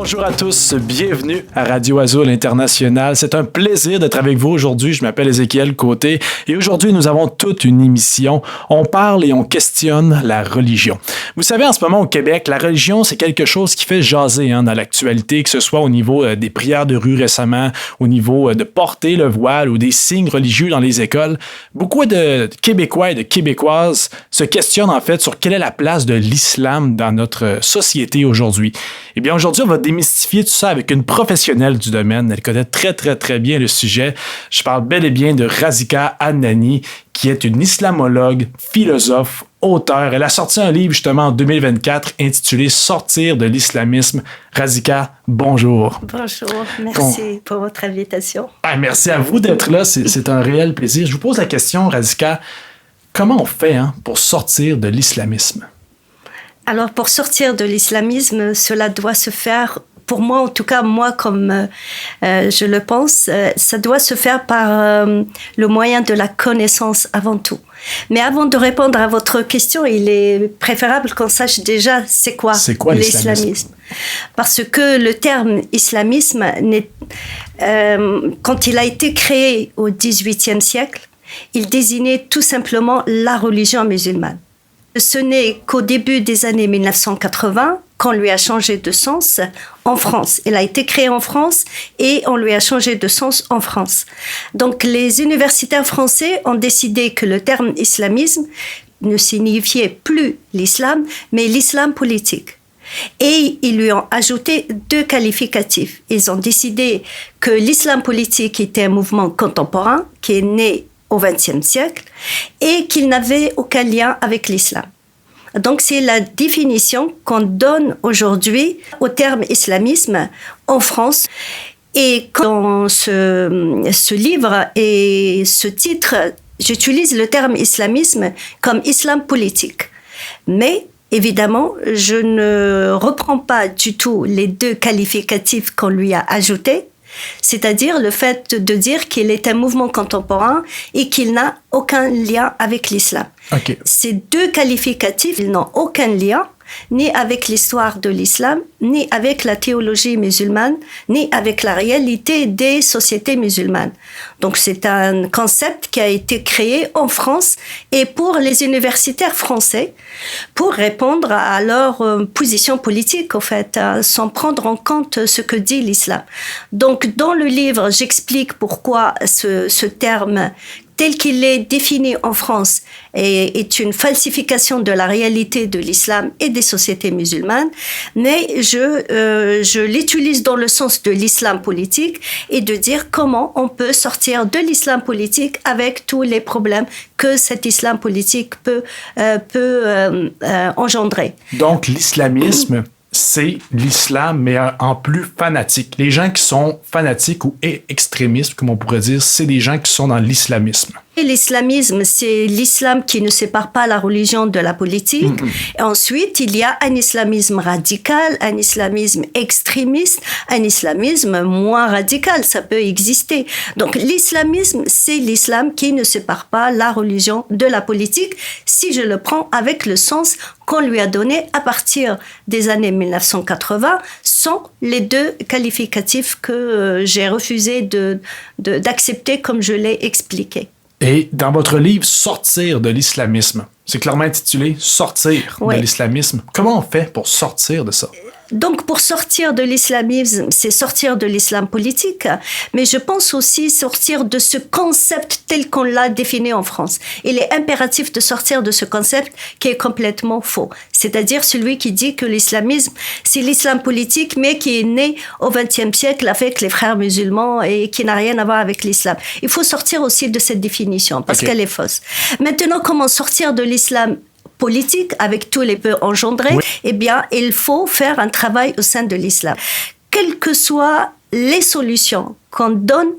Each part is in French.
Bonjour à tous, bienvenue à Radio Azul International. C'est un plaisir d'être avec vous aujourd'hui. Je m'appelle Ézéchiel Côté et aujourd'hui, nous avons toute une émission. On parle et on questionne la religion. Vous savez, en ce moment au Québec, la religion, c'est quelque chose qui fait jaser dans l'actualité, que ce soit au niveau des prières de rue récemment, au niveau de porter le voile ou des signes religieux dans les écoles. Beaucoup de Québécois et de Québécoises se questionnent en fait sur quelle est la place de l'islam dans notre société aujourd'hui. Eh bien, aujourd'hui, on va démystifier tout ça avec une professionnelle du domaine. Elle connaît très bien le sujet. Je parle bel et bien de Razika Adnani, qui est une islamologue, philosophe, auteure. Elle a sorti un livre justement en 2024 intitulé « Sortir de l'islamisme ». Razika, bonjour. Bonjour, merci pour votre invitation. Merci à vous d'être là, c'est un réel plaisir. Je vous pose la question, Razika, comment on fait pour sortir de l'islamisme? Alors, pour sortir de l'islamisme, cela doit se faire, pour moi, en tout cas, moi, comme je le pense, ça doit se faire par le moyen de la connaissance avant tout. Mais avant de répondre à votre question, il est préférable qu'on sache déjà c'est quoi l'islamisme. Parce que le terme islamisme, quand il a été créé au XVIIIe siècle, il désignait tout simplement la religion musulmane. Ce n'est qu'au début des années 1980 qu'on lui a changé de sens en France. Il a été créé en France et on lui a changé de sens en France. Donc les universitaires français ont décidé que le terme islamisme ne signifiait plus l'islam, mais l'islam politique. Et ils lui ont ajouté deux qualificatifs. Ils ont décidé que l'islam politique était un mouvement contemporain qui est né au XXe siècle et qu'il n'avait aucun lien avec l'islam. Donc c'est la définition qu'on donne aujourd'hui au terme islamisme en France. Et dans ce livre et ce titre, j'utilise le terme islamisme comme islam politique. Mais évidemment, je ne reprends pas du tout les deux qualificatifs qu'on lui a ajoutés. C'est-à-dire le fait de dire qu'il est un mouvement contemporain et qu'il n'a aucun lien avec l'islam. Okay. Ces deux qualificatifs, ils n'ont aucun lien ni avec l'histoire de l'islam, ni avec la théologie musulmane, ni avec la réalité des sociétés musulmanes. Donc c'est un concept qui a été créé en France et pour les universitaires français pour répondre à leur position politique, en fait, sans prendre en compte ce que dit l'islam. Donc dans le livre, j'explique pourquoi ce terme tel qu'il est défini en France est une falsification de la réalité de l'islam et des sociétés musulmanes, mais je l'utilise dans le sens de l'islam politique et de dire comment on peut sortir de l'islam politique avec tous les problèmes que cet islam politique peut engendrer. Donc l'islamisme, c'est l'islam, mais en plus fanatique. Les gens qui sont fanatiques ou extrémistes, comme on pourrait dire, c'est des gens qui sont dans l'islamisme. Et l'islamisme, c'est l'islam qui ne sépare pas la religion de la politique. Et ensuite, il y a un islamisme radical, un islamisme extrémiste, un islamisme moins radical. Ça peut exister. Donc, l'islamisme, c'est l'islam qui ne sépare pas la religion de la politique, si je le prends avec le sens qu'on lui a donné à partir des années 1980, sans les deux qualificatifs que j'ai refusé d'accepter comme je l'ai expliqué. Et dans votre livre « Sortir de l'islamisme », c'est clairement intitulé « Sortir de l'islamisme ». Comment on fait pour sortir de ça? Donc, pour sortir de l'islamisme, c'est sortir de l'islam politique, mais je pense aussi sortir de ce concept tel qu'on l'a défini en France. Il est impératif de sortir de ce concept qui est complètement faux. C'est-à-dire celui qui dit que l'islamisme, c'est l'islam politique, mais qui est né au XXe siècle avec les frères musulmans et qui n'a rien à voir avec l'islam. Il faut sortir aussi de cette définition parce qu'elle est fausse. Maintenant, comment sortir de l'islam politique, avec tous les peu engendrés, eh bien, il faut faire un travail au sein de l'islam. Quelles que soient les solutions qu'on donne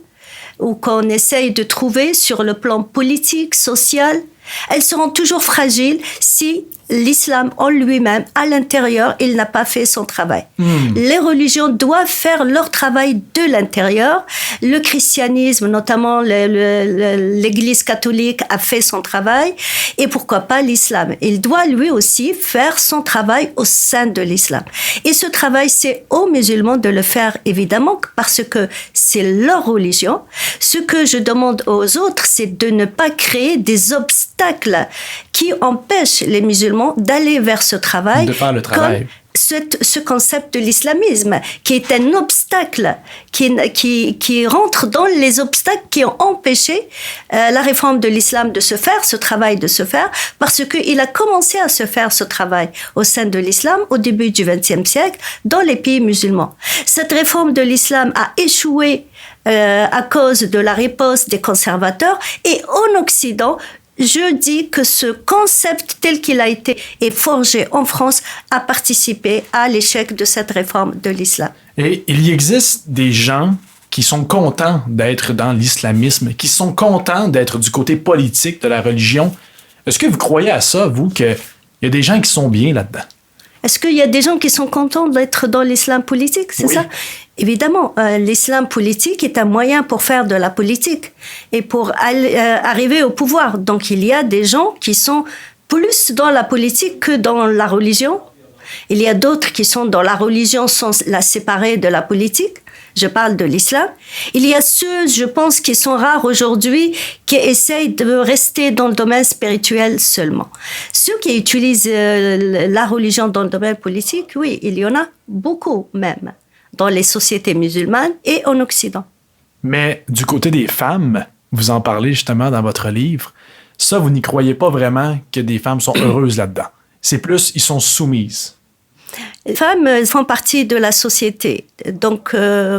ou qu'on essaye de trouver sur le plan politique, social, elles seront toujours fragiles si l'islam en lui-même, à l'intérieur, il n'a pas fait son travail. Les religions doivent faire leur travail de l'intérieur. Le christianisme, notamment l'Église catholique, a fait son travail. Et pourquoi pas l'islam? Il doit lui aussi faire son travail au sein de l'islam. Et ce travail, c'est aux musulmans de le faire, évidemment, parce que c'est leur religion. Ce que je demande aux autres, c'est de ne pas créer des obstacles qui empêchent les musulmans d'aller vers ce travail. De faire le travail. Ce concept de l'islamisme, qui est un obstacle, qui rentre dans les obstacles qui ont empêché la réforme de l'islam de se faire, ce travail de se faire, parce qu'il a commencé à se faire ce travail au sein de l'islam au début du XXe siècle dans les pays musulmans. Cette réforme de l'islam a échoué à cause de la riposte des conservateurs, et en Occident, je dis que ce concept tel qu'il a été et forgé en France a participé à l'échec de cette réforme de l'islam. Et il y existe des gens qui sont contents d'être dans l'islamisme, qui sont contents d'être du côté politique de la religion. Est-ce que vous croyez à ça, vous, qu'il y a des gens qui sont bien là-dedans? Est-ce qu'il y a des gens qui sont contents d'être dans l'islam politique, c'est ça? Évidemment, l'islam politique est un moyen pour faire de la politique et pour arriver au pouvoir. Donc, il y a des gens qui sont plus dans la politique que dans la religion. Il y a d'autres qui sont dans la religion sans la séparer de la politique. Je parle de l'islam. Il y a ceux, je pense, qui sont rares aujourd'hui, qui essayent de rester dans le domaine spirituel seulement. Ceux qui utilisent la religion dans le domaine politique, oui, il y en a beaucoup même, dans les sociétés musulmanes et en Occident. Mais du côté des femmes, vous en parlez justement dans votre livre, ça, vous n'y croyez pas vraiment que des femmes sont heureuses là-dedans. C'est plus, ils sont soumises. Les femmes font partie de la société. Donc,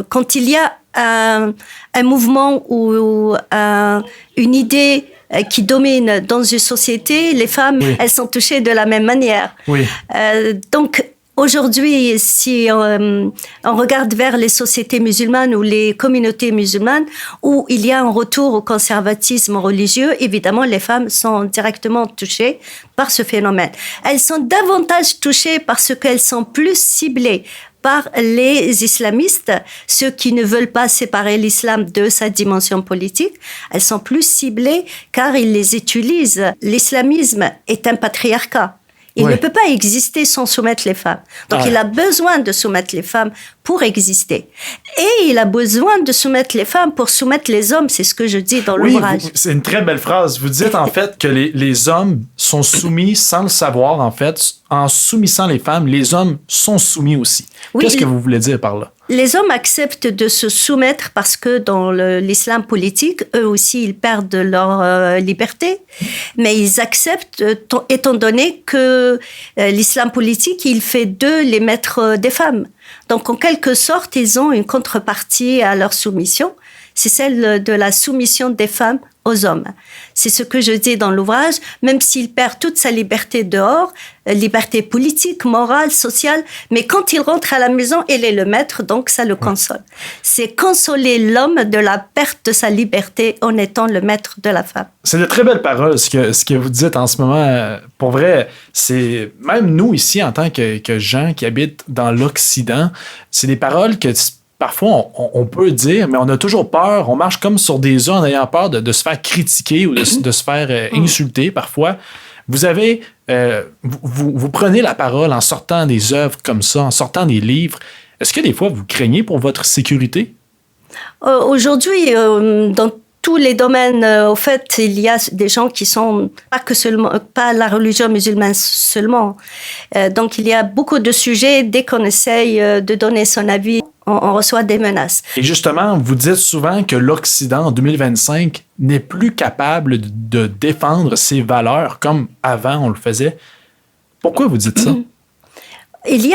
quand il y a un mouvement ou une idée qui domine dans une société, les femmes, elles sont touchées de la même manière. Donc, aujourd'hui, si on regarde vers les sociétés musulmanes ou les communautés musulmanes où il y a un retour au conservatisme religieux, évidemment, les femmes sont directement touchées par ce phénomène. Elles sont davantage touchées parce qu'elles sont plus ciblées par les islamistes, ceux qui ne veulent pas séparer l'islam de sa dimension politique. Elles sont plus ciblées car ils les utilisent. L'islamisme est un patriarcat. Il ne peut pas exister sans soumettre les femmes. Donc, il a besoin de soumettre les femmes pour exister. Et il a besoin de soumettre les femmes pour soumettre les hommes. C'est ce que je dis dans l'ouvrage. C'est une très belle phrase. Vous dites en fait que les hommes sont soumis sans le savoir. En fait, en soumettant les femmes, les hommes sont soumis aussi. Qu'est-ce que vous voulez dire par là? Les hommes acceptent de se soumettre parce que dans l'islam politique, eux aussi, ils perdent leur liberté. Mais ils acceptent, étant donné que l'islam politique, il fait d'eux les maîtres des femmes. Donc, en quelque sorte, ils ont une contrepartie à leur soumission. C'est celle de la soumission des femmes aux hommes. C'est ce que je dis dans l'ouvrage, même s'il perd toute sa liberté dehors, liberté politique, morale, sociale, mais quand il rentre à la maison, il est le maître, donc ça le console. C'est consoler l'homme de la perte de sa liberté en étant le maître de la femme. C'est de très belles paroles, ce que vous dites en ce moment. Pour vrai, c'est même nous ici, en tant que gens qui habitent dans l'Occident, c'est des paroles que parfois, on peut dire, mais on a toujours peur. On marche comme sur des œufs en ayant peur de se faire critiquer ou de se faire insulter parfois. Vous avez, vous prenez la parole en sortant des œuvres comme ça, en sortant des livres. Est-ce que des fois, vous craignez pour votre sécurité? Aujourd'hui, dans tous les domaines, au fait, il y a des gens qui sont pas la religion musulmane seulement. Donc, il y a beaucoup de sujets. Dès qu'on essaye de donner son avis, on reçoit des menaces. Et justement, vous dites souvent que l'Occident, en 2025, n'est plus capable de défendre ses valeurs comme avant on le faisait. Pourquoi vous dites ça? Il y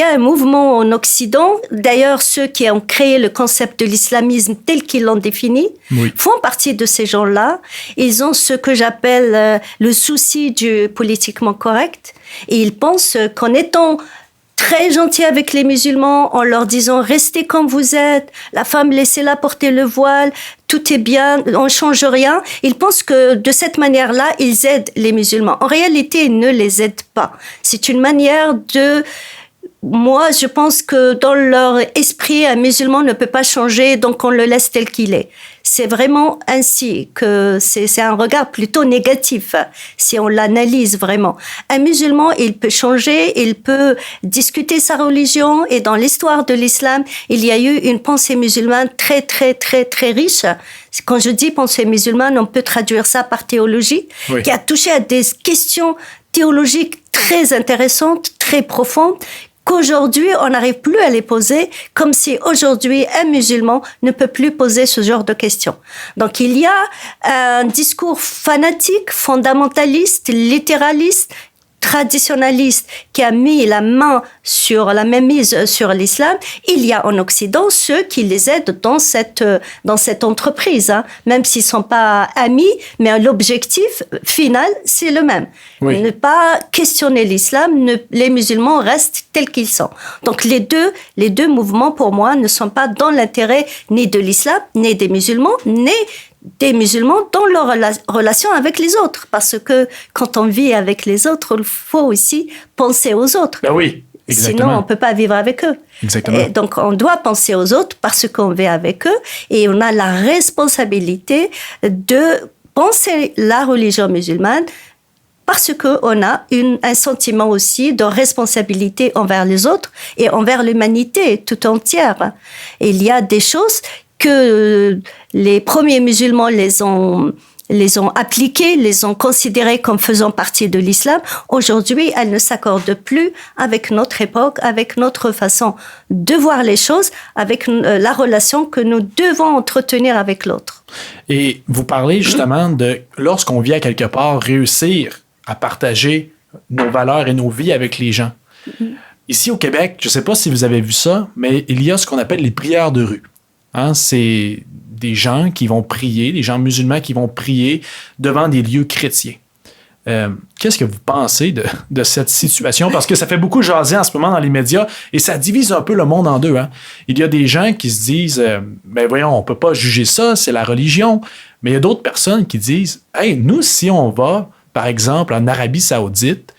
a un mouvement en Occident. D'ailleurs, ceux qui ont créé le concept de l'islamisme tel qu'ils l'ont défini font partie de ces gens-là. Ils ont ce que j'appelle le souci du politiquement correct. Et ils pensent qu'en étant très gentil avec les musulmans en leur disant restez comme vous êtes, la femme laissez-la porter le voile, tout est bien, on ne change rien. Ils pensent que de cette manière-là, ils aident les musulmans. En réalité, ils ne les aident pas. C'est une manière de... Moi, je pense que dans leur esprit, un musulman ne peut pas changer, donc on le laisse tel qu'il est. C'est vraiment ainsi que c'est un regard plutôt négatif, si on l'analyse vraiment. Un musulman, il peut changer, il peut discuter sa religion, et dans l'histoire de l'islam, il y a eu une pensée musulmane très, très, très, très riche. Quand je dis pensée musulmane, on peut traduire ça par théologie, oui, qui a touché à des questions théologiques très intéressantes, très profondes, qu'aujourd'hui, on n'arrive plus à les poser, comme si aujourd'hui, un musulman ne peut plus poser ce genre de questions. Donc, il y a un discours fanatique, fondamentaliste, littéraliste, traditionnaliste qui a mis la main sur la mainmise sur l'islam. Il y a en Occident ceux qui les aident dans cette entreprise, hein, même s'ils sont pas amis, mais l'objectif final c'est le même. Oui. Ne pas questionner l'islam, les musulmans restent tels qu'ils sont. Donc les deux mouvements pour moi ne sont pas dans l'intérêt ni de l'islam, ni des musulmans, ni des musulmans dans leur relation avec les autres. Parce que quand on vit avec les autres, il faut aussi penser aux autres. Ben oui, exactement. Sinon, on ne peut pas vivre avec eux. Exactement. Et donc, on doit penser aux autres parce qu'on vit avec eux et on a la responsabilité de penser la religion musulmane parce qu'on a un sentiment aussi de responsabilité envers les autres et envers l'humanité tout entière. Et il y a des choses que les premiers musulmans les ont appliquées, les ont considérées comme faisant partie de l'islam. Aujourd'hui, elles ne s'accordent plus avec notre époque, avec notre façon de voir les choses, avec la relation que nous devons entretenir avec l'autre. Et vous parlez justement de, lorsqu'on vit à quelque part, réussir à partager nos valeurs et nos vies avec les gens. Ici au Québec, je ne sais pas si vous avez vu ça, mais il y a ce qu'on appelle les prières de rue. Hein, c'est des gens qui vont prier, des gens musulmans qui vont prier devant des lieux chrétiens. Qu'est-ce que vous pensez de cette situation? Parce que ça fait beaucoup jaser en ce moment dans les médias et ça divise un peu le monde en deux. Hein. Il y a des gens qui se disent ben voyons, on ne peut pas juger ça, c'est la religion. Mais il y a d'autres personnes qui disent hey, nous, si on va, par exemple, en Arabie Saoudite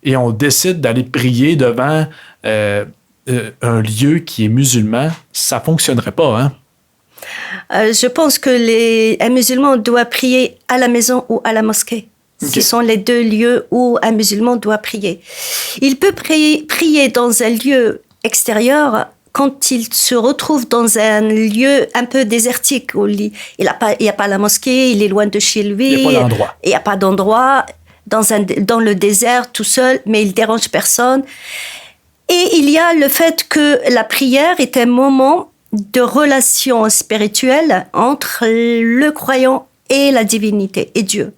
et on décide d'aller prier devant un lieu qui est musulman, ça ne fonctionnerait pas, hein? Je pense que un musulman doit prier à la maison ou à la mosquée. Okay. Ce sont les deux lieux où un musulman doit prier. Il peut prier dans un lieu extérieur quand il se retrouve dans un lieu un peu désertique où il n'y a pas la mosquée, il est loin de chez lui. Il n'y a pas d'endroit. Il n'y a pas d'endroit, dans le désert tout seul, mais il ne dérange personne. Et il y a le fait que la prière est un moment de relation spirituelle entre le croyant et la divinité, et Dieu.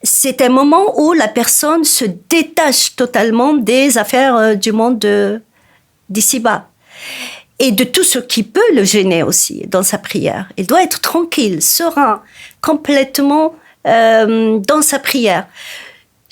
C'est un moment où la personne se détache totalement des affaires du monde d'ici-bas. Et de tout ce qui peut le gêner aussi dans sa prière. Il doit être tranquille, serein, complètement dans sa prière.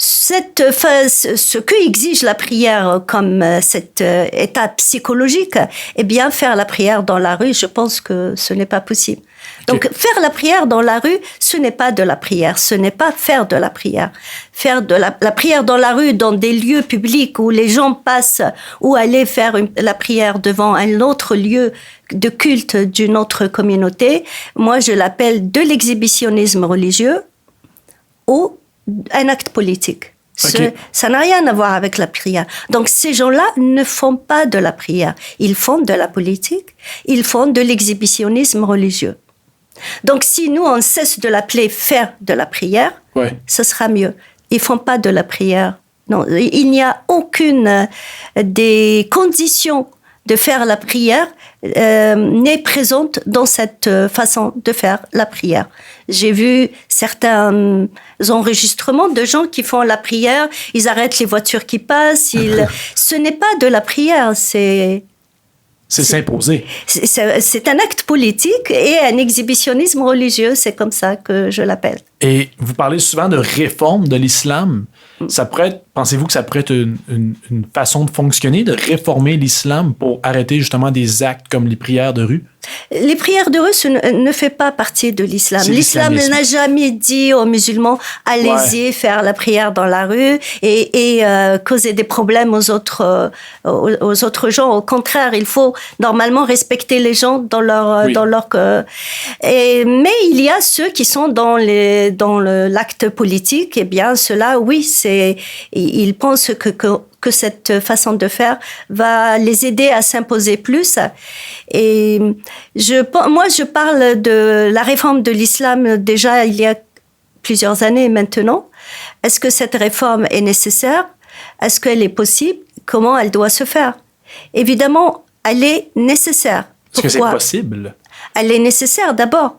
Ce que exige la prière comme cet état psychologique, eh bien, faire la prière dans la rue, je pense que ce n'est pas possible. Donc, faire la prière dans la rue, ce n'est pas de la prière, ce n'est pas faire de la prière. Faire de la prière dans la rue, dans des lieux publics où les gens passent, ou aller faire la prière devant un autre lieu de culte d'une autre communauté, moi, je l'appelle de l'exhibitionnisme religieux ou un acte politique. Okay. Ça n'a rien à voir avec la prière. Donc, ces gens-là ne font pas de la prière. Ils font de la politique, ils font de l'exhibitionnisme religieux. Donc, si nous, on cesse de l'appeler faire de la prière, ce sera mieux. Ils ne font pas de la prière. Non, il n'y a aucune des conditions de faire la prière n'est présente dans cette façon de faire la prière. J'ai vu certains enregistrements de gens qui font la prière, ils arrêtent les voitures qui passent, ce n'est pas de la prière, c'est s'imposer. C'est un acte politique et un exhibitionnisme religieux, c'est comme ça que je l'appelle. Et vous parlez souvent de réforme de l'islam. Ça pourrait être pensez-vous que ça pourrait être une façon de fonctionner, de réformer l'islam pour arrêter justement des actes comme les prières de rue? Les prières de rue ne fait pas partie de l'islam. L'islam n'a jamais dit aux musulmans allez-y faire la prière dans la rue et causer des problèmes aux autres gens. Au contraire, il faut normalement respecter les gens dans leur mais il y a ceux qui sont dans l'acte politique. Eh bien, ceux-là, oui, ils pensent que cette façon de faire va les aider à s'imposer plus. Et moi, je parle de la réforme de l'islam déjà il y a plusieurs années maintenant. Est-ce que cette réforme est nécessaire? Est-ce qu'elle est possible? Comment elle doit se faire? Évidemment, elle est nécessaire. Est-ce que c'est possible? Elle est nécessaire d'abord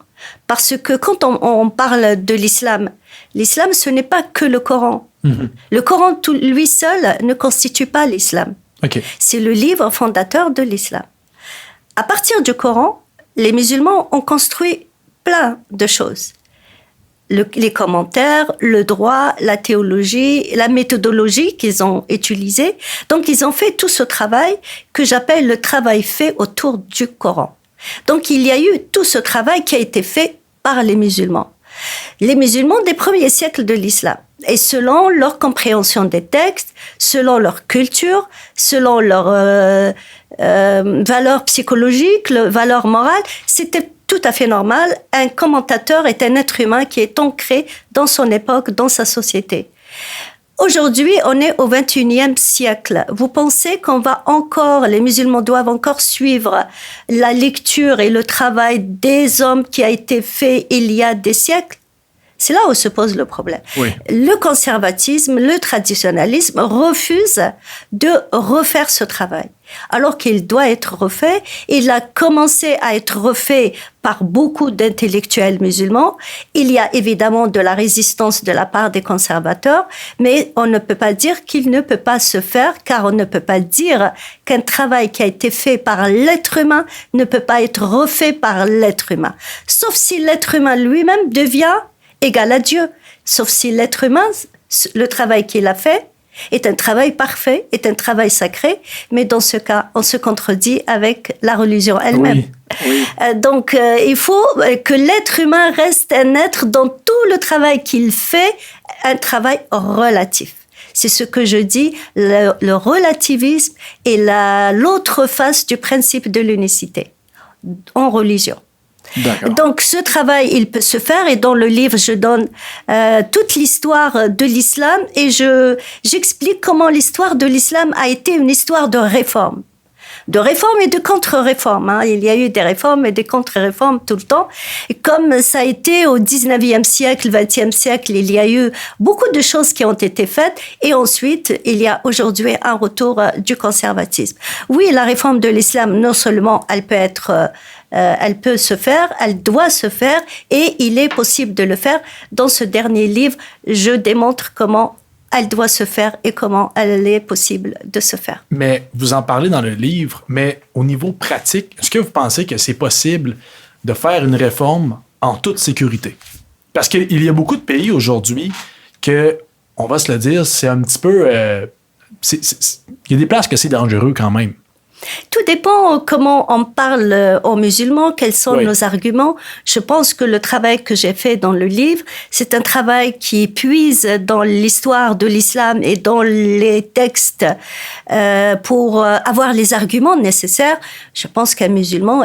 parce que quand on parle de l'islam, ce n'est pas que le Coran. Mm-hmm. Le Coran, lui seul, ne constitue pas l'islam. Okay. C'est le livre fondateur de l'islam. À partir du Coran, les musulmans ont construit plein de choses. Les commentaires, le droit, la théologie, la méthodologie qu'ils ont utilisée. Donc, ils ont fait tout ce travail que j'appelle le travail fait autour du Coran. Donc, il y a eu tout ce travail qui a été fait par les musulmans. Les musulmans des premiers siècles de l'islam. Et selon leur compréhension des textes, selon leur culture, selon leur valeurs psychologiques, valeurs morales, c'était tout à fait normal. Un commentateur est un être humain qui est ancré dans son époque, dans sa société. Aujourd'hui, on est au XXIe siècle. Vous pensez les musulmans doivent encore suivre la lecture et le travail des hommes qui a été fait il y a des siècles? C'est là où se pose le problème. Oui. Le conservatisme, le traditionnalisme refusent de refaire ce travail. Alors qu'il doit être refait, il a commencé à être refait par beaucoup d'intellectuels musulmans. Il y a évidemment de la résistance de la part des conservateurs, mais on ne peut pas dire qu'il ne peut pas se faire, car on ne peut pas dire qu'un travail qui a été fait par l'être humain ne peut pas être refait par l'être humain. Sauf si l'être humain lui-même devient égal à Dieu. Sauf si l'être humain, le travail qu'il a fait, est un travail parfait, est un travail sacré, mais dans ce cas, on se contredit avec la religion elle-même. Oui. Donc, il faut que l'être humain reste un être dans tout le travail qu'il fait, un travail relatif. C'est ce que je dis, le relativisme est l'autre face du principe de l'unicité en religion. D'accord. Donc, ce travail, il peut se faire. Et dans le livre, je donne toute l'histoire de l'islam et j'explique comment l'histoire de l'islam a été une histoire de réforme. De réforme et de contre-réforme. Hein. Il y a eu des réformes et des contre-réformes tout le temps. Et comme ça a été au 19e siècle, 20e siècle, il y a eu beaucoup de choses qui ont été faites. Et ensuite, il y a aujourd'hui un retour du conservatisme. Oui, la réforme de l'islam, non seulement elle peut se faire, elle doit se faire et il est possible de le faire. Dans ce dernier livre, je démontre comment elle doit se faire et comment elle est possible de se faire. Mais vous en parlez dans le livre, mais au niveau pratique, est-ce que vous pensez que c'est possible de faire une réforme en toute sécurité? Parce qu'il y a beaucoup de pays aujourd'hui que, on va se le dire, c'est un petit peu... il y a des places que c'est dangereux quand même. Tout dépend comment on parle aux musulmans, quels sont nos arguments. Je pense que le travail que j'ai fait dans le livre, c'est un travail qui puise dans l'histoire de l'islam et dans les textes pour avoir les arguments nécessaires. Je pense qu'un musulman,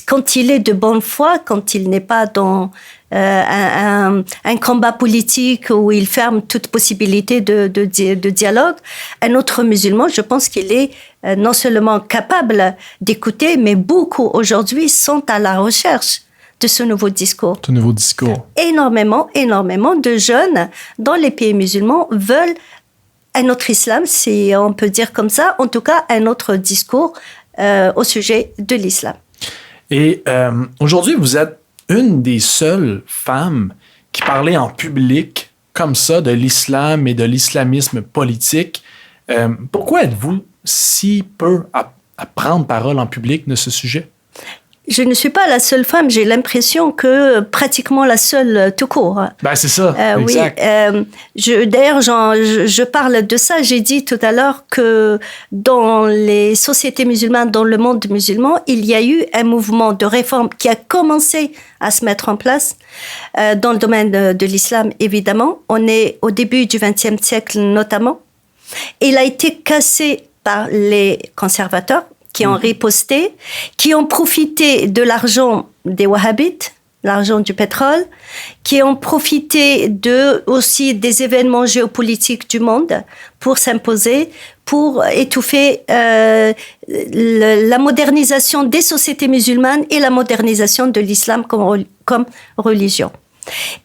quand il est de bonne foi, quand il n'est pas dans un combat politique où il ferme toute possibilité de dialogue, un autre musulman, je pense qu'il est non seulement capable d'écouter, mais beaucoup aujourd'hui sont à la recherche de ce nouveau discours. Ce nouveau discours. Énormément de jeunes dans les pays musulmans veulent un autre islam, si on peut dire comme ça, en tout cas un autre discours au sujet de l'islam. Et aujourd'hui, vous êtes une des seules femmes qui parlait en public comme ça de l'islam et de l'islamisme politique. Pourquoi êtes-vous si peu à prendre parole en public de ce sujet? Je ne suis pas la seule femme, j'ai l'impression que pratiquement la seule tout court. Ben, c'est ça, exact. Oui, d'ailleurs, je parle de ça. J'ai dit tout à l'heure que dans les sociétés musulmanes, dans le monde musulman, il y a eu un mouvement de réforme qui a commencé à se mettre en place dans le domaine de l'islam, évidemment. On est au début du XXe siècle notamment. Il a été cassé par les conservateurs, qui ont riposté, qui ont profité de l'argent des wahhabites, l'argent du pétrole, qui ont profité aussi des événements géopolitiques du monde pour s'imposer, pour étouffer la modernisation des sociétés musulmanes et la modernisation de l'islam comme religion.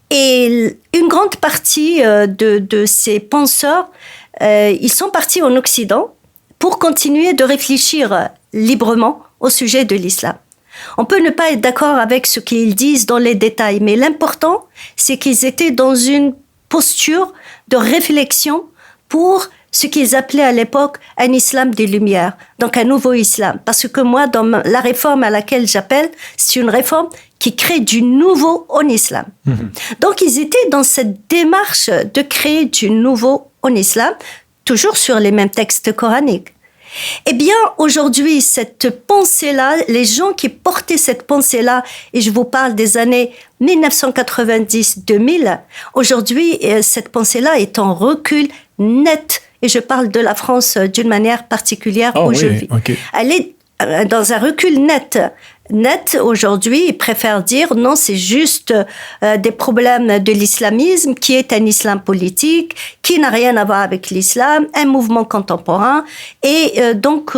Et une grande partie de ces penseurs, ils sont partis en Occident pour continuer de réfléchir librement au sujet de l'islam. On peut ne pas être d'accord avec ce qu'ils disent dans les détails, mais l'important, c'est qu'ils étaient dans une posture de réflexion pour ce qu'ils appelaient à l'époque un islam des Lumières, donc un nouveau islam. Parce que moi, dans la réforme à laquelle j'appelle, c'est une réforme qui crée du nouveau en islam. Donc, ils étaient dans cette démarche de créer du nouveau en islam, toujours sur les mêmes textes coraniques. Eh bien, aujourd'hui, cette pensée-là, les gens qui portaient cette pensée-là, et je vous parle des années 1990-2000, aujourd'hui, cette pensée-là est en recul net. Et je parle de la France d'une manière particulière où je vis. Okay. Elle est dans un recul net. Aujourd'hui, ils préfèrent dire non, c'est juste des problèmes de l'islamisme, qui est un islam politique, qui n'a rien à voir avec l'islam, un mouvement contemporain, et donc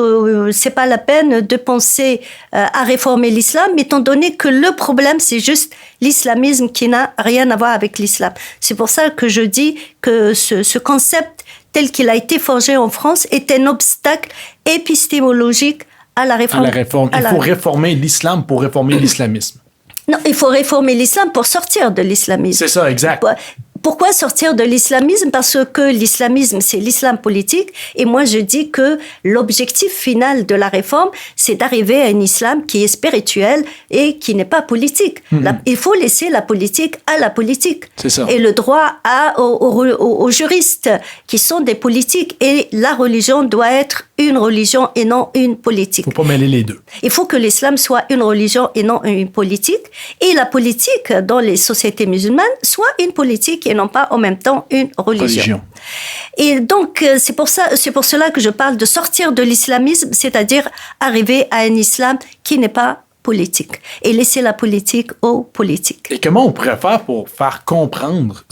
c'est pas la peine de penser à réformer l'islam, étant donné que le problème c'est juste l'islamisme qui n'a rien à voir avec l'islam. C'est pour ça que je dis que ce concept tel qu'il a été forgé en France est un obstacle épistémologique à la réforme. Il faut réformer l'islam pour réformer l'islamisme. Non, il faut réformer l'islam pour sortir de l'islamisme. C'est ça, exact. Pourquoi sortir de l'islamisme? Parce que l'islamisme, c'est l'islam politique. Et moi, je dis que l'objectif final de la réforme, c'est d'arriver à un islam qui est spirituel et qui n'est pas politique. Il faut laisser la politique à la politique. C'est ça. Et le droit aux juristes qui sont des politiques. Et la religion doit être une religion et non une politique. Il ne faut pas mêler les deux. Il faut que l'islam soit une religion et non une politique. Et la politique dans les sociétés musulmanes soit une politique et non pas en même temps une religion. Et donc, c'est pour cela que je parle de sortir de l'islamisme, c'est-à-dire arriver à un islam qui n'est pas politique et laisser la politique aux politiques. Et comment on pourrait faire pour faire comprendre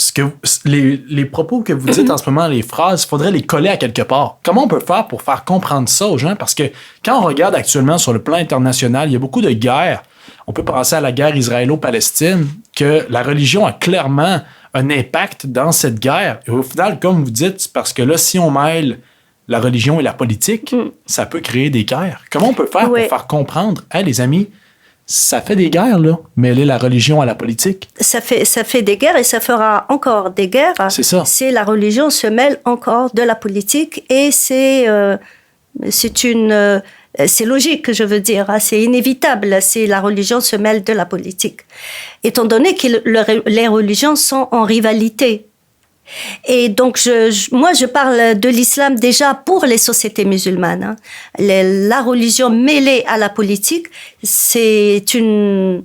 les propos que vous dites en ce moment, les phrases, il faudrait les coller à quelque part. Comment on peut faire pour faire comprendre ça aux gens? Parce que quand on regarde actuellement sur le plan international, il y a beaucoup de guerres. On peut penser à la guerre israélo-palestine, que la religion a clairement un impact dans cette guerre. Et au final, comme vous dites, c'est parce que là, si on mêle la religion et la politique, ça peut créer des guerres. Comment on peut faire pour faire comprendre, hey, les amis, ça fait des guerres, là, mêler la religion à la politique? Ça fait des guerres et ça fera encore des guerres. C'est ça. Si la religion se mêle encore de la politique et c'est logique, je veux dire, c'est inévitable si la religion se mêle de la politique. Étant donné que les religions sont en rivalité. Et donc, moi, je parle de l'islam déjà pour les sociétés musulmanes. La religion mêlée à la politique, c'est une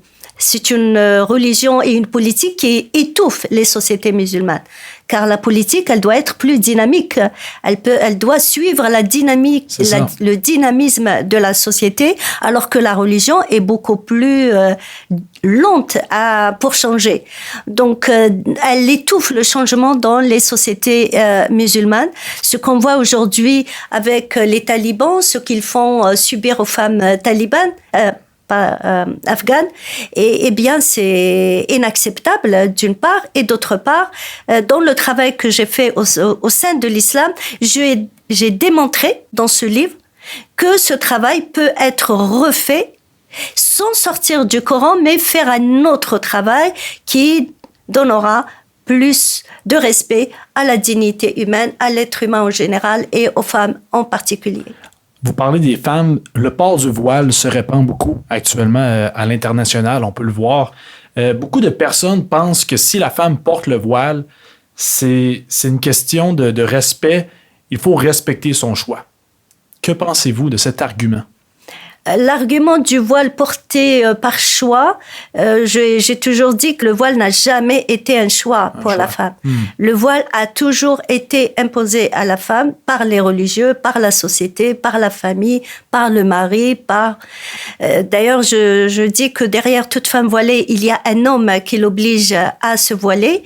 religion et une politique qui étouffe les sociétés musulmanes. Car la politique, elle doit être plus dynamique. Elle doit suivre la dynamique, le dynamisme de la société, alors que la religion est beaucoup plus lente pour changer. Donc, elle étouffe le changement dans les sociétés musulmanes. Ce qu'on voit aujourd'hui avec les talibans, ce qu'ils font subir aux femmes talibanes, afghane, et bien c'est inacceptable d'une part, et d'autre part, dans le travail que j'ai fait au sein de l'islam, j'ai démontré dans ce livre que ce travail peut être refait sans sortir du Coran, mais faire un autre travail qui donnera plus de respect à la dignité humaine, à l'être humain en général et aux femmes en particulier. Vous parlez des femmes, le port du voile se répand beaucoup actuellement à l'international, on peut le voir. Beaucoup de personnes pensent que si la femme porte le voile, c'est une question de respect. Il faut respecter son choix. Que pensez-vous de cet argument? L'argument du voile porté par choix, j'ai toujours dit que le voile n'a jamais été un choix pour la femme. Le voile a toujours été imposé à la femme par les religieux, par la société, par la famille, par le mari, D'ailleurs, je dis que derrière toute femme voilée, il y a un homme qui l'oblige à se voiler.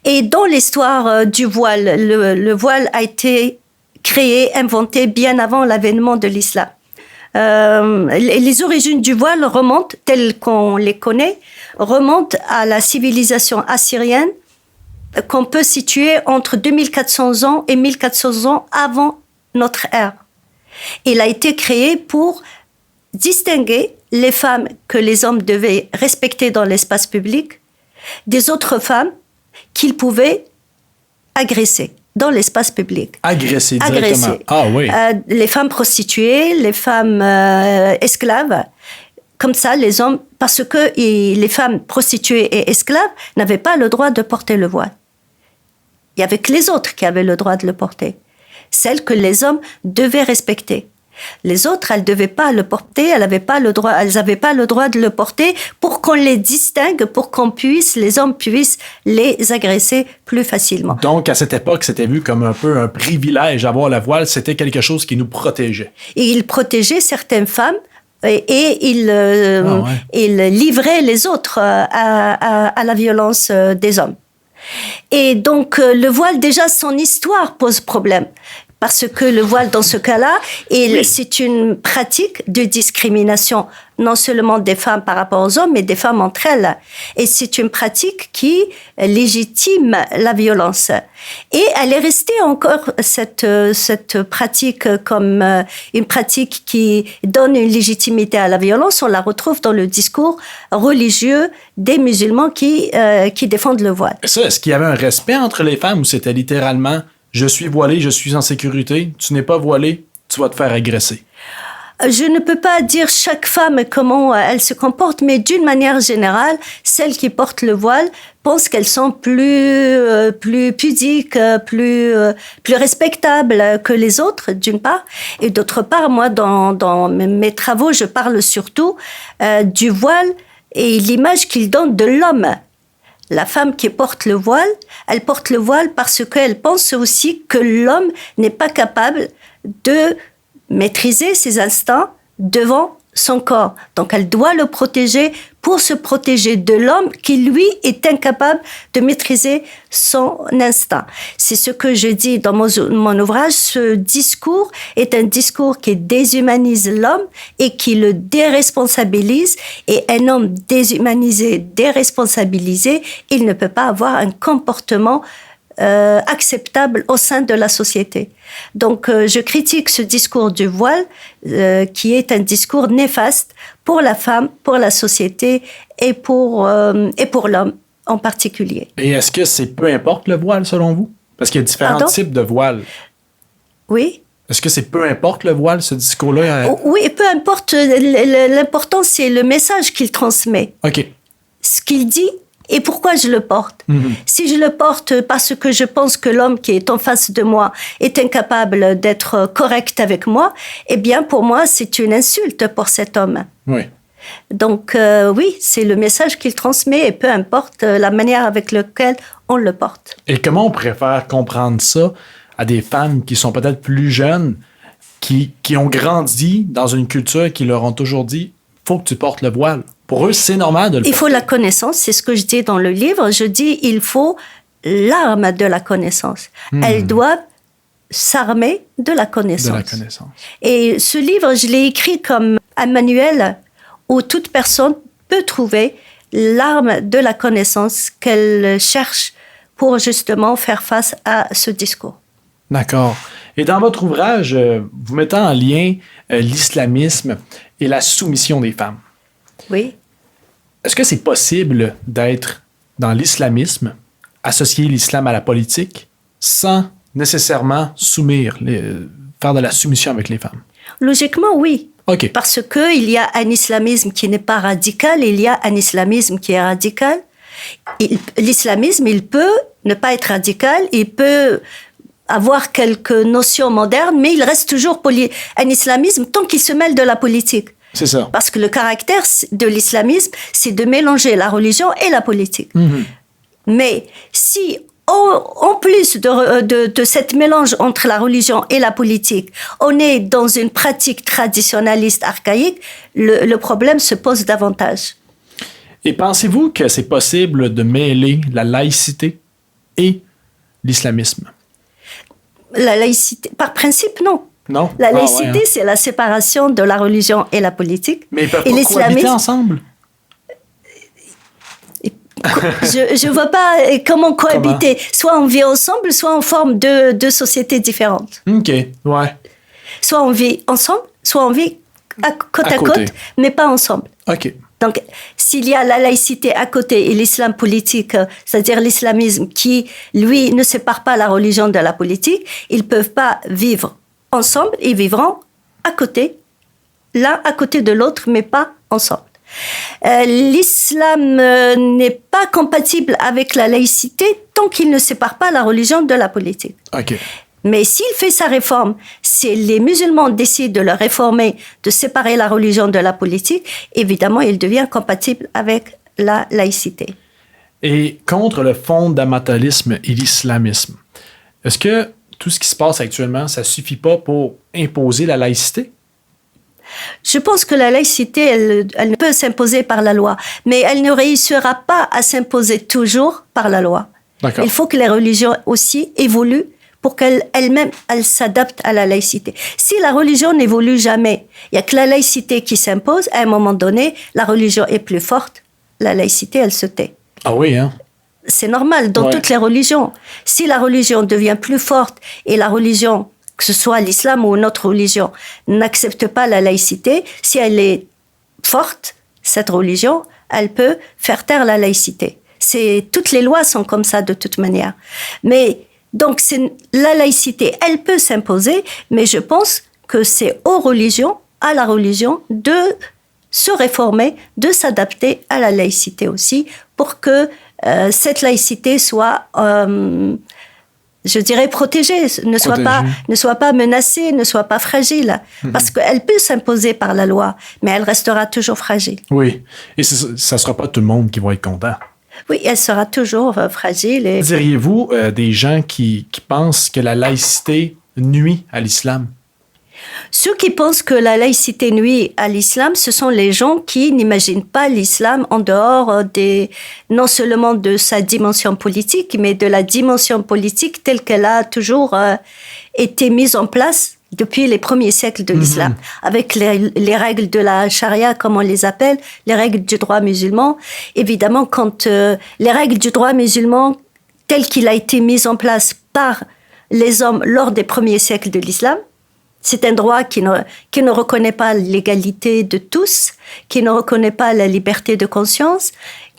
Et dans l'histoire du voile, le voile a été créé, inventé bien avant l'avènement de l'islam. Les origines du voile remontent, telles qu'on les connaît, remontent à la civilisation assyrienne qu'on peut situer entre 2400 ans et 1400 ans avant notre ère. Il a été créé pour distinguer les femmes que les hommes devaient respecter dans l'espace public des autres femmes qu'ils pouvaient agresser dans l'espace public. Agresser directement. Ah oui. Les femmes prostituées, les femmes esclaves. Comme ça, les hommes, parce que les femmes prostituées et esclaves n'avaient pas le droit de porter le voile. Il n'y avait que les autres qui avaient le droit de le porter. Celles que les hommes devaient respecter. Les autres, elles ne devaient pas le porter, elles n'avaient pas le droit de le porter pour qu'on les distingue, pour les hommes puissent les agresser plus facilement. Donc, à cette époque, c'était vu comme un peu un privilège avoir la voile, c'était quelque chose qui nous protégeait. Et il protégeait certaines femmes et il livrait les autres à la violence des hommes. Et donc, le voile, déjà, son histoire pose problème. Parce que le voile, dans ce cas-là, c'est une pratique de discrimination, non seulement des femmes par rapport aux hommes, mais des femmes entre elles. Et c'est une pratique qui légitime la violence. Et elle est restée encore, cette pratique, comme une pratique qui donne une légitimité à la violence. On la retrouve dans le discours religieux des musulmans qui défendent le voile. Ça, est-ce qu'il y avait un respect entre les femmes ou c'était littéralement « Je suis voilée, je suis en sécurité. Tu n'es pas voilée, tu vas te faire agresser. » Je ne peux pas dire chaque femme comment elle se comporte, mais d'une manière générale, celles qui portent le voile pensent qu'elles sont plus pudiques, plus respectables que les autres, d'une part. Et d'autre part, moi, dans mes travaux, je parle surtout du voile et l'image qu'il donne de l'homme. La femme qui porte le voile, elle porte le voile parce qu'elle pense aussi que l'homme n'est pas capable de maîtriser ses instincts devant son corps. Donc, elle doit le protéger pour se protéger de l'homme qui, lui, est incapable de maîtriser son instinct. C'est ce que je dis dans mon ouvrage. Ce discours est un discours qui déshumanise l'homme et qui le déresponsabilise. Et un homme déshumanisé, déresponsabilisé, il ne peut pas avoir un comportement acceptable au sein de la société. Donc, je critique ce discours du voile qui est un discours néfaste pour la femme, pour la société et pour l'homme en particulier. Et est-ce que c'est peu importe le voile selon vous? Parce qu'il y a différents types de voiles. Oui. Est-ce que c'est peu importe le voile, ce discours-là? Oui, peu importe. L'important, c'est le message qu'il transmet. OK. Ce qu'il dit et pourquoi je le porte. Si je le porte parce que je pense que l'homme qui est en face de moi est incapable d'être correct avec moi, eh bien, pour moi, c'est une insulte pour cet homme. Oui. Donc, oui, c'est le message qu'il transmet et peu importe la manière avec laquelle on le porte. Et comment on pourrait faire comprendre ça à des femmes qui sont peut-être plus jeunes, qui ont grandi dans une culture qui leur ont toujours dit « faut que tu portes le voile ». Pour eux, c'est normal de le porter. Il faut la connaissance, c'est ce que je dis dans le livre. Je dis il faut l'arme de la connaissance. Elles doivent s'armer de la connaissance. De la connaissance. Et ce livre, je l'ai écrit comme un manuel où toute personne peut trouver l'arme de la connaissance qu'elle cherche pour justement faire face à ce discours. D'accord. Et dans votre ouvrage, vous mettez en lien l'islamisme et la soumission des femmes. Oui. Est-ce que c'est possible d'être dans l'islamisme, associer l'islam à la politique, sans nécessairement faire de la soumission avec les femmes? Logiquement, oui. OK. Parce qu'il y a un islamisme qui n'est pas radical, il y a un islamisme qui est radical. L'islamisme, il peut ne pas être radical, il peut avoir quelques notions modernes, mais il reste toujours un islamisme tant qu'il se mêle de la politique. C'est ça. Parce que le caractère de l'islamisme, c'est de mélanger la religion et la politique. Mm-hmm. Mais si, en plus de cette mélange entre la religion et la politique, on est dans une pratique traditionnaliste archaïque, le problème se pose davantage. Et pensez-vous que c'est possible de mêler la laïcité et l'islamisme? La laïcité, par principe, non. Non? La laïcité, c'est la séparation de la religion et la politique. Mais ils peuvent pas cohabiter ensemble? Je ne vois pas comment cohabiter. Soit on vit ensemble, soit on forme deux sociétés différentes. OK, ouais. Soit on vit ensemble, soit on vit côte à côte, mais pas ensemble. OK. Donc, s'il y a la laïcité à côté et l'islam politique, c'est-à-dire l'islamisme qui, lui, ne sépare pas la religion de la politique, ils ne peuvent pas vivre ensemble, ils vivront à côté, l'un à côté de l'autre, mais pas ensemble. L'islam n'est pas compatible avec la laïcité tant qu'il ne sépare pas la religion de la politique. OK. Mais s'il fait sa réforme, si les musulmans décident de le réformer, de séparer la religion de la politique, évidemment, il devient compatible avec la laïcité. Et contre le fondamentalisme et l'islamisme, est-ce que tout ce qui se passe actuellement, ça ne suffit pas pour imposer la laïcité? Je pense que la laïcité, elle peut s'imposer par la loi, mais elle ne réussira pas à s'imposer toujours par la loi. D'accord. Il faut que les religions aussi évoluent pour qu'elle-même, elle s'adapte à la laïcité. Si la religion n'évolue jamais, il n'y a que la laïcité qui s'impose, à un moment donné, la religion est plus forte, la laïcité, elle se tait. Ah oui, hein? C'est normal dans toutes les religions. Si la religion devient plus forte et la religion, que ce soit l'islam ou une autre religion, n'accepte pas la laïcité, si elle est forte, cette religion, elle peut faire taire la laïcité. Toutes les lois sont comme ça de toute manière. Mais donc, la laïcité, elle peut s'imposer, mais je pense que c'est aux religions, à la religion, de se réformer, de s'adapter à la laïcité aussi, pour que cette laïcité soit, je dirais, protégée, ne soit pas menacée, ne soit pas fragile. Parce qu'elle peut s'imposer par la loi, mais elle restera toujours fragile. Oui, et ça ne sera pas tout le monde qui va être content. Oui, elle sera toujours fragile. Et... Diriez-vous des gens qui pensent que la laïcité nuit à l'islam? Ceux qui pensent que la laïcité nuit à l'islam, ce sont les gens qui n'imaginent pas l'islam en dehors non seulement de sa dimension politique, mais de la dimension politique telle qu'elle a toujours été mise en place depuis les premiers siècles de l'islam, avec les règles de la charia, comme on les appelle, les règles du droit musulman. Évidemment, quand les règles du droit musulman, telles qu'il a été mis en place par les hommes lors des premiers siècles de l'islam, c'est un droit qui ne reconnaît pas l'égalité de tous, qui ne reconnaît pas la liberté de conscience,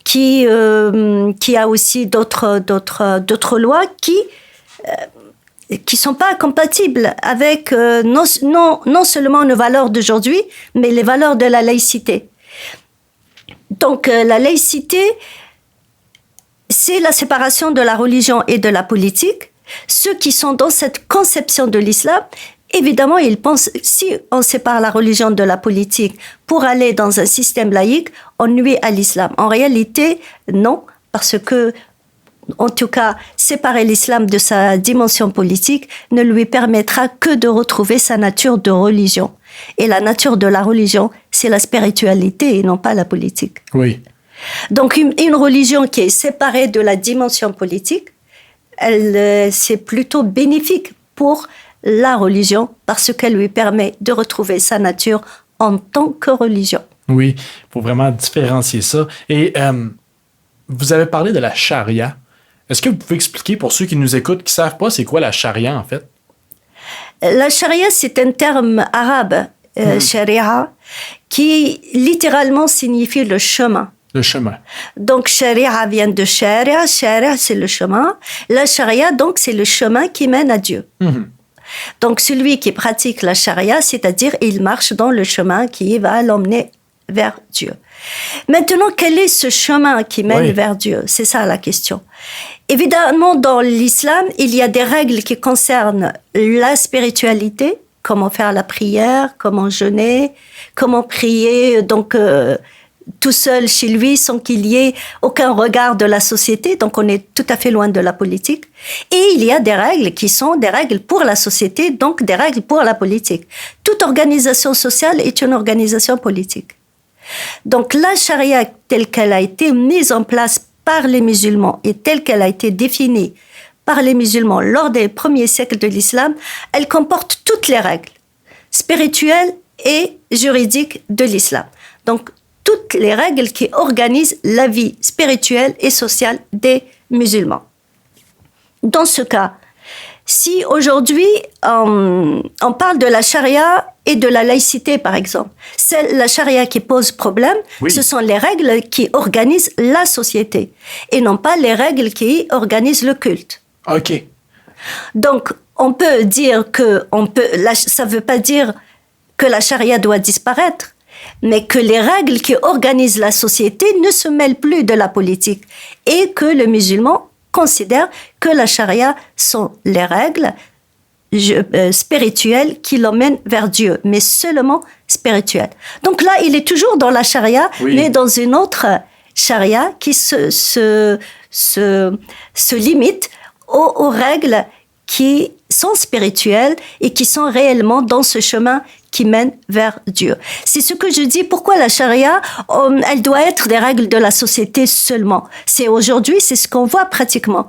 qui a aussi d'autres lois qui sont pas compatibles avec non seulement nos valeurs d'aujourd'hui, mais les valeurs de la laïcité. Donc la laïcité, c'est la séparation de la religion et de la politique. Ceux qui sont dans cette conception de l'islam, évidemment, ils pensent, si on sépare la religion de la politique pour aller dans un système laïque, on nuit à l'islam. En réalité, non, parce que en tout cas, séparer l'islam de sa dimension politique ne lui permettra que de retrouver sa nature de religion. Et la nature de la religion, c'est la spiritualité et non pas la politique. Oui. Donc, une religion qui est séparée de la dimension politique, c'est plutôt bénéfique pour la religion parce qu'elle lui permet de retrouver sa nature en tant que religion. Oui, il faut vraiment différencier ça. Et vous avez parlé de la charia. Est-ce que vous pouvez expliquer pour ceux qui nous écoutent, qui ne savent pas, c'est quoi la charia en fait? La charia, c'est un terme arabe, sharia, qui littéralement signifie le chemin. Le chemin. Donc, sharia vient de sharia. Sharia, c'est le chemin. La charia, donc, c'est le chemin qui mène à Dieu. Donc, celui qui pratique la charia, c'est-à-dire il marche dans le chemin qui va l'emmener vers Dieu. Maintenant, quel est ce chemin qui mène vers Dieu? C'est ça la question. Évidemment, dans l'islam, il y a des règles qui concernent la spiritualité, comment faire la prière, comment jeûner, comment prier, donc tout seul chez lui sans qu'il y ait aucun regard de la société, donc on est tout à fait loin de la politique. Et il y a des règles qui sont des règles pour la société, donc des règles pour la politique. Toute organisation sociale est une organisation politique. Donc la charia telle qu'elle a été mise en place par les musulmans et telle qu'elle a été définie par les musulmans lors des premiers siècles de l'islam, elle comporte toutes les règles spirituelles et juridiques de l'islam. Donc toutes les règles qui organisent la vie spirituelle et sociale des musulmans. Dans ce cas, si aujourd'hui on parle de la charia et de la laïcité, par exemple, c'est la charia qui pose problème, ce sont les règles qui organisent la société et non pas les règles qui organisent le culte. OK. Donc, on peut dire ça ne veut pas dire que la charia doit disparaître, mais que les règles qui organisent la société ne se mêlent plus de la politique et que le musulman considère que la charia sont les règles spirituelles qui l'emmènent vers Dieu, mais seulement spirituelles. Donc là, il est toujours dans la charia, mais dans une autre charia qui se limite aux règles qui sont spirituelles et qui sont réellement dans ce chemin qui mène vers Dieu. C'est ce que je dis. Pourquoi la charia, elle doit être des règles de la société seulement. Aujourd'hui, c'est ce qu'on voit pratiquement.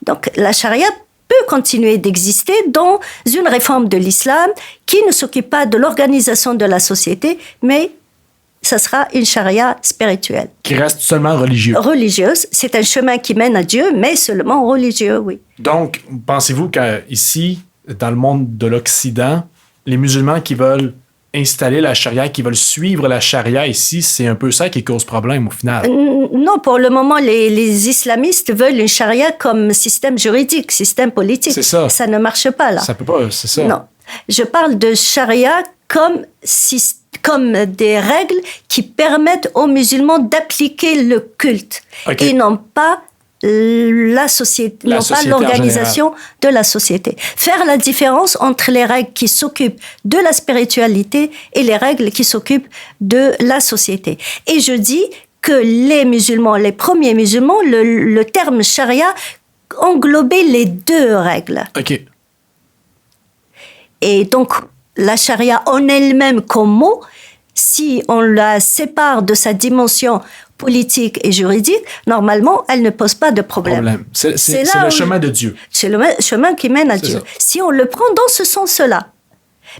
Donc, la charia peut continuer d'exister dans une réforme de l'islam qui ne s'occupe pas de l'organisation de la société, mais ça sera une charia spirituelle. Qui reste seulement religieuse. Religieuse. C'est un chemin qui mène à Dieu, mais seulement religieux, oui. Donc, pensez-vous qu'ici, dans le monde de l'Occident, les musulmans qui veulent installer la charia, qui veulent suivre la charia ici, c'est un peu ça qui cause problème au final? Non, pour le moment, les islamistes veulent une charia comme système juridique, système politique. C'est ça. Ça ne marche pas, là. Ça peut pas, c'est ça. Non. Je parle de charia comme des règles qui permettent aux musulmans d'appliquer le culte et non pas la société, non pas l'organisation de la société. Faire la différence entre les règles qui s'occupent de la spiritualité et les règles qui s'occupent de la société. Et je dis que les musulmans, les premiers musulmans, le terme charia englobait les deux règles. OK. Et donc, la charia en elle-même comme mot, si on la sépare de sa dimension politique et juridique, normalement, elle ne pose pas de problème. C'est le chemin de Dieu. C'est le chemin qui mène à Dieu. Ça. Si on le prend dans ce sens-là.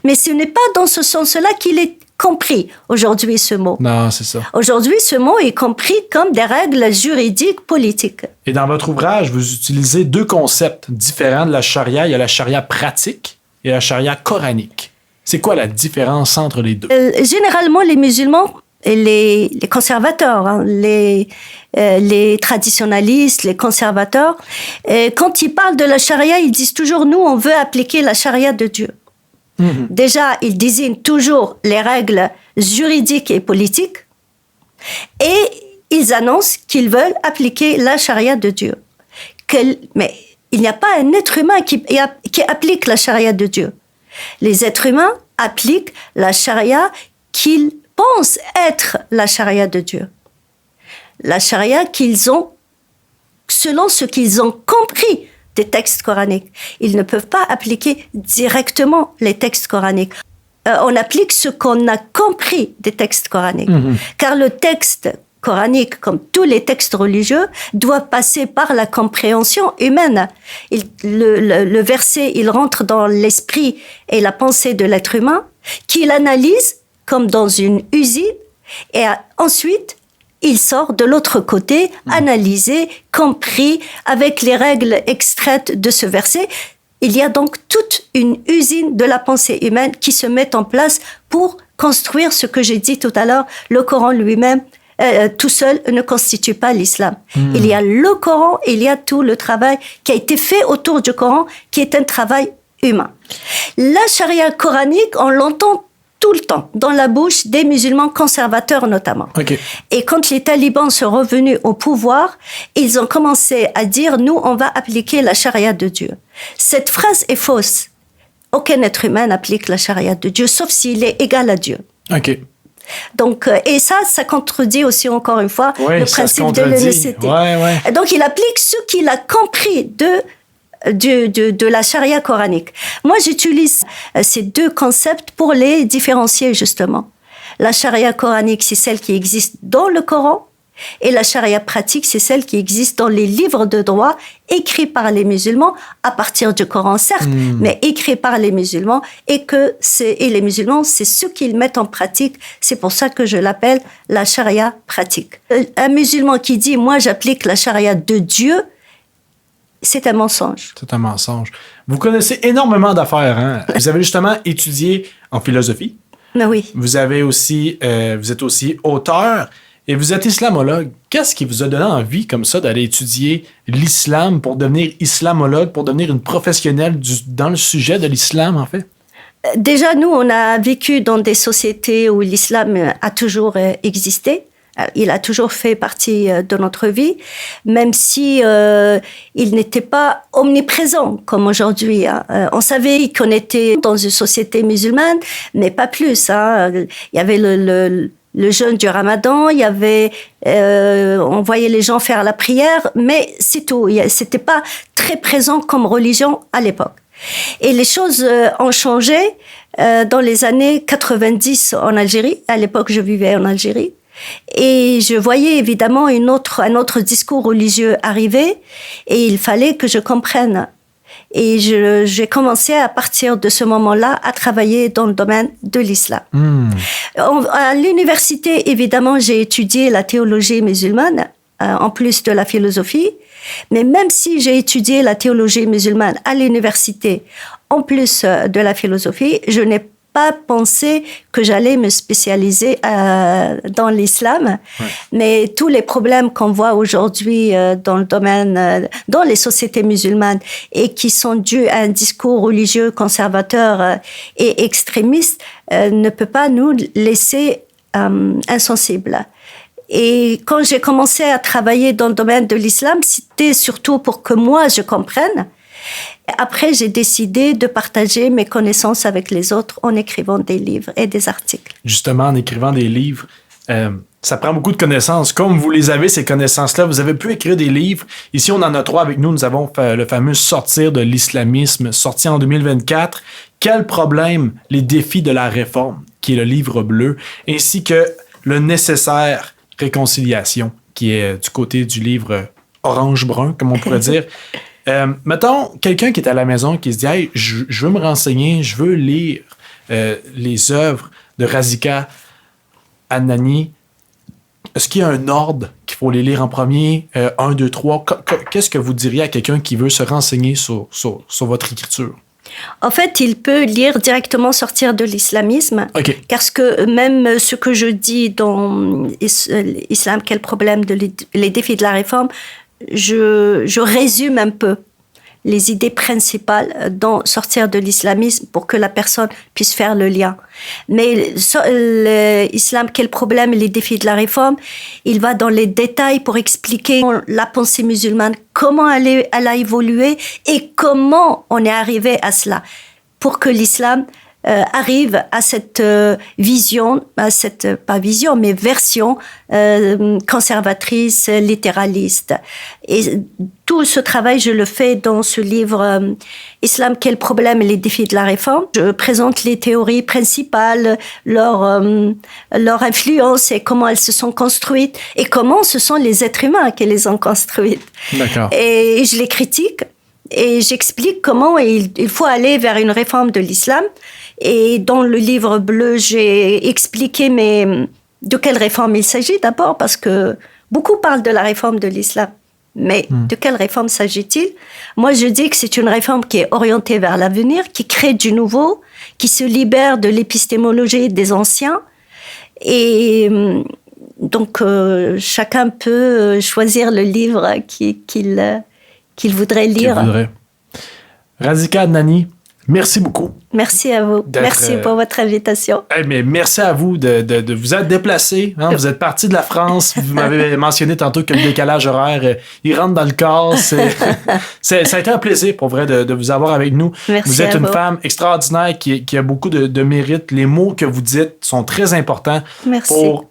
Mais ce n'est pas dans ce sens-là qu'il est compris aujourd'hui, ce mot. Non, c'est ça. Aujourd'hui, ce mot est compris comme des règles juridiques politiques. Et dans votre ouvrage, vous utilisez deux concepts différents de la charia. Il y a la charia pratique et la charia coranique. C'est quoi la différence entre les deux? Généralement, les musulmans, les conservateurs, les traditionalistes, les conservateurs, quand ils parlent de la charia, ils disent toujours, nous, on veut appliquer la charia de Dieu. Mm-hmm. Déjà, ils désignent toujours les règles juridiques et politiques et ils annoncent qu'ils veulent appliquer la charia de Dieu. Mais il n'y a pas un être humain qui applique la charia de Dieu. Les êtres humains appliquent la charia qu'ils pensent être la charia de Dieu. La charia qu'ils ont, selon ce qu'ils ont compris des textes coraniques. Ils ne peuvent pas appliquer directement les textes coraniques. On applique ce qu'on a compris des textes coraniques. Mm-hmm. Car le texte coranique, comme tous les textes religieux, doit passer par la compréhension humaine. Le verset, il rentre dans l'esprit et la pensée de l'être humain, qu'il analyse comme dans une usine, et ensuite, il sort de l'autre côté, analysé, compris, avec les règles extraites de ce verset. Il y a donc toute une usine de la pensée humaine qui se met en place pour construire ce que j'ai dit tout à l'heure, le Coran lui-même, tout seul ne constitue pas l'islam. Il y a le Coran, il y a tout le travail qui a été fait autour du Coran, qui est un travail humain. La charia coranique, on l'entend tout le temps, dans la bouche des musulmans conservateurs notamment. Okay. Et quand les talibans sont revenus au pouvoir, ils ont commencé à dire « nous, on va appliquer la charia de Dieu ». Cette phrase est fausse. Aucun être humain n'applique la charia de Dieu, sauf s'il est égal à Dieu. OK. Donc, et ça contredit aussi, encore une fois, le principe de l'unicité. Ouais. Donc, il applique ce qu'il a compris de la charia coranique. Moi, j'utilise ces deux concepts pour les différencier, justement. La charia coranique, c'est celle qui existe dans le Coran, et la charia pratique, c'est celle qui existe dans les livres de droit écrits par les musulmans, à partir du Coran, certes, mais écrits par les musulmans, et les musulmans, c'est ce qu'ils mettent en pratique. C'est pour ça que je l'appelle la charia pratique. Un musulman qui dit « moi, j'applique la charia de Dieu », c'est un mensonge. C'est un mensonge. Vous connaissez énormément d'affaires, hein? Vous avez justement étudié en philosophie. Mais oui. Vous avez aussi, vous êtes aussi auteur et vous êtes islamologue. Qu'est-ce qui vous a donné envie comme ça d'aller étudier l'islam pour devenir islamologue, pour devenir une professionnelle dans le sujet de l'islam, en fait? Déjà, nous, on a vécu dans des sociétés où l'islam a toujours existé. Il a toujours fait partie de notre vie, même si il n'était pas omniprésent comme aujourd'hui. Hein. On savait qu'on était dans une société musulmane, mais pas plus. Hein. Il y avait le jeûne du Ramadan, il y avait, on voyait les gens faire la prière, mais c'est tout. C'était pas très présent comme religion à l'époque. Et les choses ont changé dans les années 90 en Algérie. À l'époque, je vivais en Algérie. Et je voyais évidemment un autre discours religieux arriver et il fallait que je comprenne. Et j'ai commencé à partir de ce moment-là à travailler dans le domaine de l'islam. À l'université, évidemment, j'ai étudié la théologie musulmane, en plus de la philosophie. Mais même si j'ai étudié la théologie musulmane à l'université, en plus de la philosophie, je n'ai pas pensé que j'allais me spécialiser dans l'islam, mais tous les problèmes qu'on voit aujourd'hui dans le domaine, dans les sociétés musulmanes et qui sont dus à un discours religieux conservateur et extrémiste ne peut pas nous laisser insensibles. Et quand j'ai commencé à travailler dans le domaine de l'islam, c'était surtout pour que moi je comprenne. Après, j'ai décidé de partager mes connaissances avec les autres en écrivant des livres et des articles. Justement, en écrivant des livres, ça prend beaucoup de connaissances. Comme vous les avez, ces connaissances-là, vous avez pu écrire des livres. Ici, on en a 3 avec nous. Nous avons le fameux Sortir de l'islamisme, sorti en 2024. Quel problème, les défis de la réforme, qui est le livre bleu, ainsi que le nécessaire réconciliation, qui est du côté du livre orange-brun, comme on pourrait dire. Mettons, quelqu'un qui est à la maison qui se dit « Hey, je veux me renseigner, je veux lire les œuvres de Razika Adnani. Est-ce qu'il y a un ordre qu'il faut les lire en premier? 1, 2, 3. Qu'est-ce que vous diriez à quelqu'un qui veut se renseigner sur votre écriture? En fait, il peut lire directement Sortir de l'islamisme, parce que même ce que je dis dans Islam, quel problème, les défis de la réforme, je résume un peu les idées principales dans Sortir de l'islamisme pour que la personne puisse faire le lien. Mais l'islam, quel problème, les défis de la réforme, il va dans les détails pour expliquer la pensée musulmane, comment elle a évolué et comment on est arrivé à cela, pour que l'islam arrive à cette vision, pas vision, mais version conservatrice, littéraliste. Et tout ce travail, je le fais dans ce livre Islam, quel problème et les défis de la réforme. Je présente les théories principales, leur influence et comment elles se sont construites et comment ce sont les êtres humains qui les ont construites. D'accord. Et je les critique et j'explique comment il faut aller vers une réforme de l'islam. Et dans le livre bleu, j'ai expliqué de quelle réforme il s'agit d'abord, parce que beaucoup parlent de la réforme de l'islam. Mais de quelle réforme s'agit-il? Moi, je dis que c'est une réforme qui est orientée vers l'avenir, qui crée du nouveau, qui se libère de l'épistémologie des anciens. Et donc, chacun peut choisir le livre qu'il voudrait lire. Razika Adnani, Merci beaucoup. Merci à vous. Merci pour votre invitation. Mais merci à vous de vous être déplacé. Hein? Vous êtes parti de la France. Vous m'avez mentionné tantôt que le décalage horaire, il rentre dans le corps. Ça a été un plaisir, pour vrai, de vous avoir avec nous. Merci vous êtes à une vous. femme extraordinaire qui a beaucoup de mérite. Les mots que vous dites sont très importants pour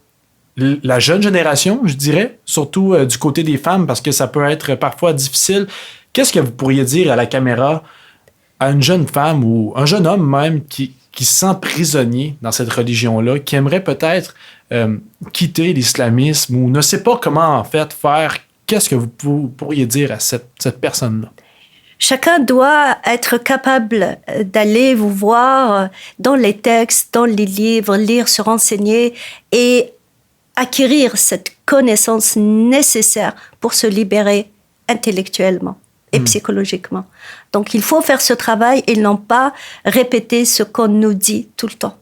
la jeune génération, je dirais, surtout du côté des femmes, parce que ça peut être parfois difficile. Qu'est-ce que vous pourriez dire à la caméra à une jeune femme ou un jeune homme même qui se sent prisonnier dans cette religion-là, qui aimerait peut-être quitter l'islamisme ou ne sait pas comment en fait faire? Qu'est-ce que vous pourriez dire à cette personne-là? Chacun doit être capable d'aller vous voir dans les textes, dans les livres, lire, se renseigner et acquérir cette connaissance nécessaire pour se libérer intellectuellement et psychologiquement. Donc, il faut faire ce travail et non pas répéter ce qu'on nous dit tout le temps.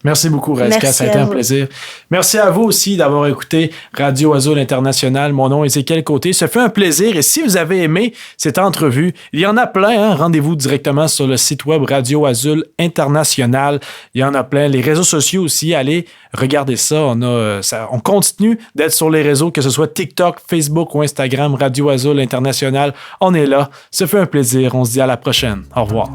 Merci beaucoup, Raiska. Ça a été un plaisir. Merci à vous aussi d'avoir écouté Radio Azul International. Mon nom est Ézéchiel Côté. Ce fut un plaisir. Et si vous avez aimé cette entrevue, il y en a plein. Hein? Rendez-vous directement sur le site web Radio Azul International. Il y en a plein. Les réseaux sociaux aussi. Allez, regardez ça. On continue d'être sur les réseaux, que ce soit TikTok, Facebook ou Instagram. Radio Azul International. On est là. Ce fut un plaisir. On se dit à la prochaine. Au revoir.